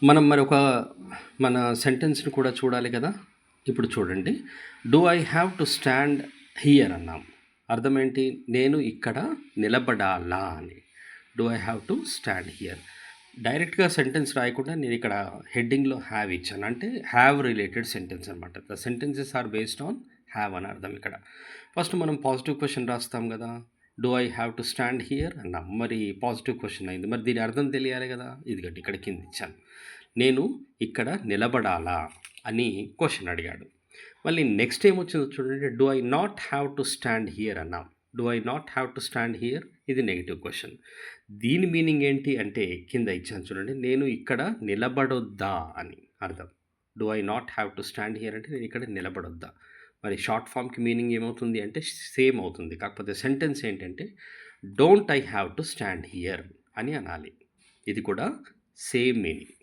మనం మన సెంటెన్స్‌ని కూడా చూడాలి కదా! ఇప్పుడు చూడండి. Do I have to stand here అన్నాం. అర్థం ఏంటి? నేను ఇక్కడ నిలబడాలా అని. Do I have to stand here. డైరెక్ట్‌గా సెంటెన్స్ రాయకుండా నేను ఇక్కడ హెడ్డింగ్‌లో హ్యావ్ ఇచ్చాను. అంటే హ్యావ్ రిలేటెడ్ సెంటెన్స్ అనమాట. The sentences are based on have అని అర్థం ఇక్కడ. ఫస్ట్ మనం పాజిటివ్ క్వెషన్ రాస్తాం కదా! Do I have to stand here అన్నాం. మరి పాజిటివ్ క్వెషన్ అయింది. మరి దీని అర్థం తెలియాలి కదా! ఇదిగోండి ఇక్కడ కింద ఇచ్చాను. నేను ఇక్కడ నిలబడాలా అని క్వెషన్ అడిగాడు. మళ్ళీ నెక్స్ట్ ఏమొచ్చిందో చూడండి. Do I not have to stand here అన్నాం. Do I not have to stand here ఇది నెగెటివ్ క్వెషన్. దీని మీనింగ్ ఏంటి అంటే కింద ఇచ్చాను చూడండి. నేను ఇక్కడ నిలబడొద్దా అని అర్థం. Do I not have to stand here అంటే నేను ఇక్కడ నిలబడొద్దా. మరి షార్ట్ ఫామ్‌కి మీనింగ్ ఏమవుతుంది అంటే సేమ్ అవుతుంది. కాకపోతే సెంటెన్స్ ఏంటంటే don't I have to stand here అని అనాలి. ఇది కూడా సేమ్ మీనింగ్.